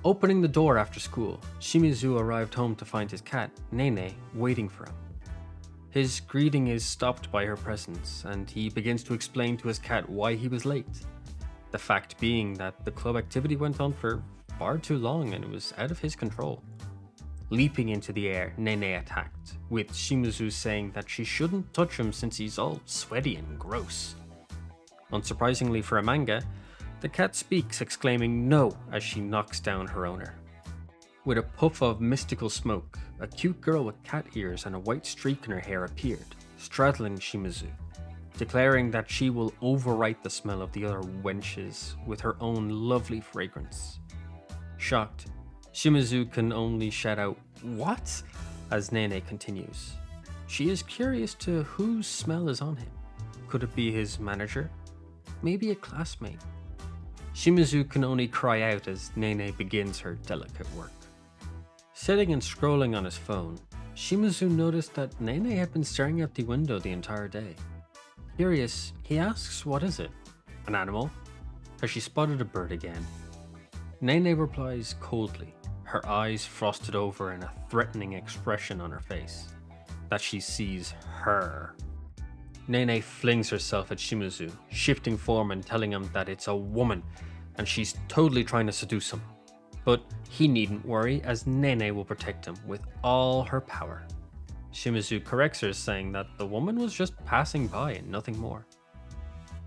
Opening the door after school, Shimizu arrived home to find his cat, Nene, waiting for him. His greeting is stopped by her presence, and he begins to explain to his cat why he was late. The fact being that the club activity went on for far too long and it was out of his control. Leaping into the air, Nene attacked, with Shimizu saying that she shouldn't touch him since he's all sweaty and gross. Unsurprisingly for a manga, the cat speaks, exclaiming no as she knocks down her owner. With a puff of mystical smoke, a cute girl with cat ears and a white streak in her hair appeared, straddling Shimizu, declaring that she will overwrite the smell of the other wenches with her own lovely fragrance. Shocked, Shimizu can only shout out, "What?" as Nene continues. She is curious to whose smell is on him. Could it be his manager? Maybe a classmate? Shimizu can only cry out as Nene begins her delicate work. Sitting and scrolling on his phone, Shimizu noticed that Nene had been staring out the window the entire day. Curious, he asks, "What is it? An animal?" Has she spotted a bird again? Nene replies coldly, her eyes frosted over and a threatening expression on her face, that she sees her. Nene flings herself at Shimizu, shifting form and telling him that it's a woman and she's totally trying to seduce him. But he needn't worry as Nene will protect him with all her power. Shimizu corrects her, saying that the woman was just passing by and nothing more.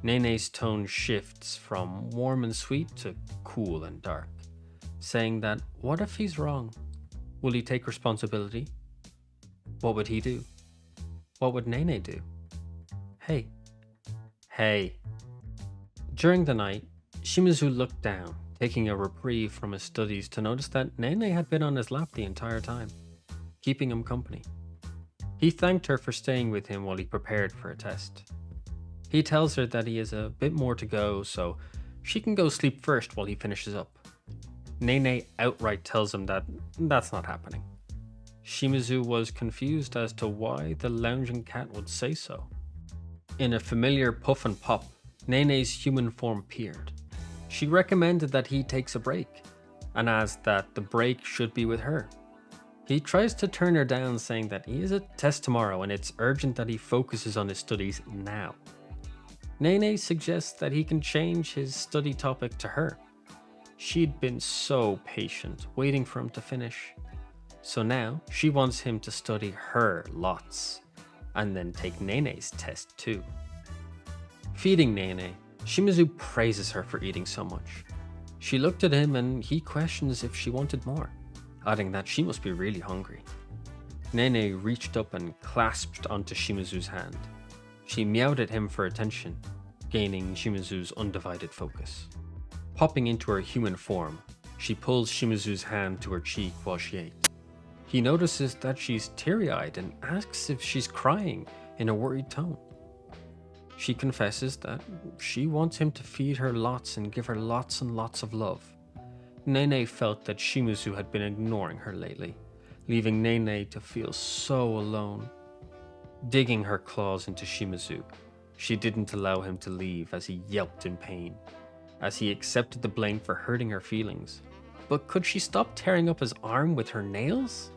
Nene's tone shifts from warm and sweet to cool and dark, saying that what if he's wrong? Will he take responsibility? What would he do? What would Nene do? Hey. During the night, Shimizu looked down, taking a reprieve from his studies to notice that Nene had been on his lap the entire time, keeping him company. He thanked her for staying with him while he prepared for a test. He tells her that he has a bit more to go, so she can go sleep first while he finishes up. Nene outright tells him that that's not happening. Shimizu was confused as to why the lounging cat would say so. In a familiar puff and pop, Nene's human form appeared. She recommended that he takes a break, and asked that the break should be with her. He tries to turn her down, saying that he has a test tomorrow and it's urgent that he focuses on his studies now. Nene suggests that he can change his study topic to her. She'd been so patient, waiting for him to finish. So now she wants him to study her lots, and then take Nene's test too. Feeding Nene, Shimizu praises her for eating so much. She looked at him and he questions if she wanted more, adding that she must be really hungry. Nene reached up and clasped onto Shimizu's hand. She meowed at him for attention, gaining Shimizu's undivided focus. Popping into her human form, she pulls Shimizu's hand to her cheek while she ate. He notices that she's teary-eyed and asks if she's crying in a worried tone. She confesses that she wants him to feed her lots and give her lots and lots of love. Nene felt that Shimizu had been ignoring her lately, leaving Nene to feel so alone. Digging her claws into Shimizu, she didn't allow him to leave as he yelped in pain, as he accepted the blame for hurting her feelings. But could she stop tearing up his arm with her nails?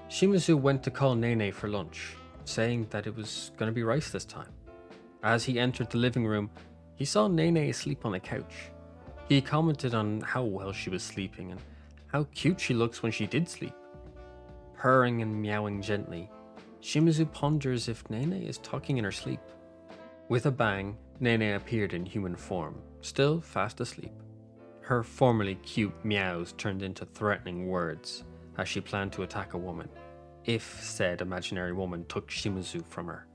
Shimizu went to call Nene for lunch, saying that it was going to be rice this time. As he entered the living room, he saw Nene asleep on a couch. He commented on how well she was sleeping and how cute she looks when she did sleep. Purring and meowing gently, Shimizu ponders if Nene is talking in her sleep. With a bang, Nene appeared in human form, still fast asleep. Her formerly cute meows turned into threatening words as she planned to attack a woman, if said imaginary woman took Shimizu from her.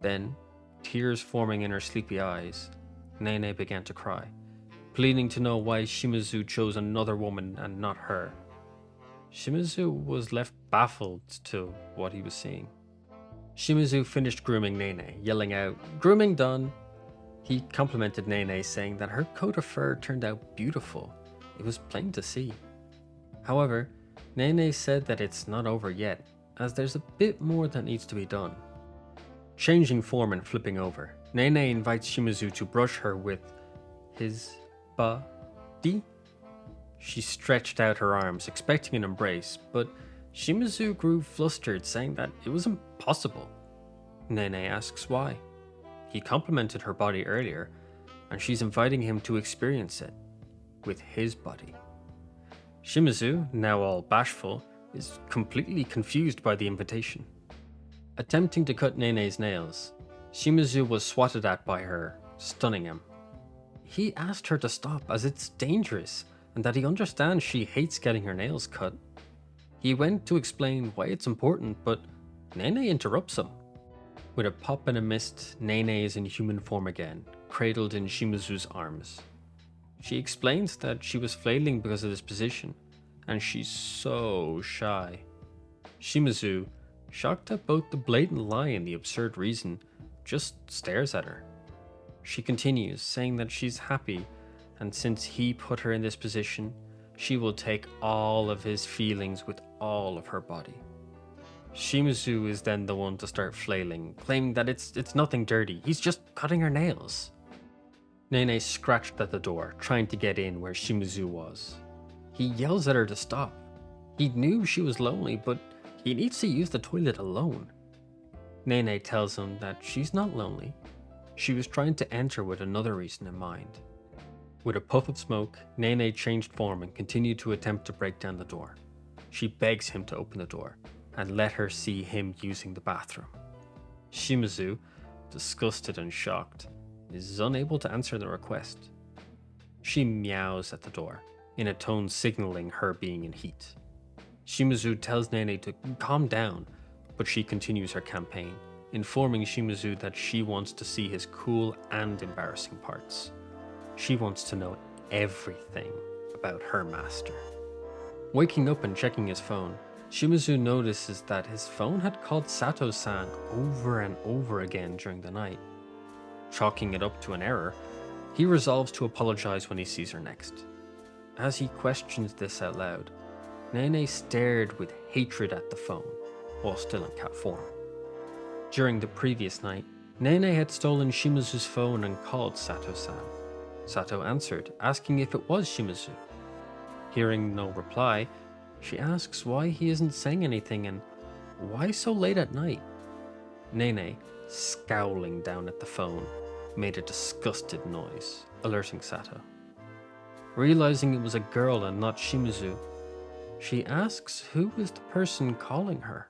Then, tears forming in her sleepy eyes, Nene began to cry, pleading to know why Shimizu chose another woman and not her. Shimizu was left baffled to what he was seeing. Shimizu finished grooming Nene, yelling out, "Grooming done!" He complimented Nene, saying that her coat of fur turned out beautiful. It was plain to see. However, Nene said that it's not over yet, as there's a bit more that needs to be done. Changing form and flipping over, Nene invites Shimizu to brush her with his body. She stretched out her arms, expecting an embrace, but Shimizu grew flustered, saying that it was impossible. Nene asks why. He complimented her body earlier, and she's inviting him to experience it with his body. Shimizu, now all bashful, is completely confused by the invitation. Attempting to cut Nene's nails, Shimizu was swatted at by her, stunning him. He asked her to stop as it's dangerous and that he understands she hates getting her nails cut. He went to explain why it's important, but Nene interrupts him. With a pop and a mist, Nene is in human form again, cradled in Shimizu's arms. She explains that she was flailing because of this position, and she's so shy. Shimizu, shocked at both the blatant lie and the absurd reason, just stares at her. She continues, saying that she's happy, and since he put her in this position, she will take all of his feelings with all of her body. Shimizu is then the one to start flailing, claiming that it's nothing dirty, he's just cutting her nails. Nene scratched at the door, trying to get in where Shimizu was. He yells at her to stop. He knew she was lonely, but he needs to use the toilet alone. Nene tells him that she's not lonely. She was trying to enter with another reason in mind. With a puff of smoke, Nene changed form and continued to attempt to break down the door. She begs him to open the door and let her see him using the bathroom. Shimizu, disgusted and shocked, is unable to answer the request. She meows at the door, in a tone signaling her being in heat. Shimizu tells Nene to calm down, but she continues her campaign, informing Shimizu that she wants to see his cool and embarrassing parts. She wants to know everything about her master. Waking up and checking his phone, Shimizu notices that his phone had called Sato-san over and over again during the night. Chalking it up to an error, he resolves to apologize when he sees her next. As he questions this out loud, Nene stared with hatred at the phone, while still in cat form. During the previous night, Nene had stolen Shimizu's phone and called Sato-san. Sato answered, asking if it was Shimizu. Hearing no reply, she asks why he isn't saying anything and why so late at night. Nene, scowling down at the phone, made a disgusted noise, alerting Sato. Realizing it was a girl and not Shimizu, she asks who is the person calling her.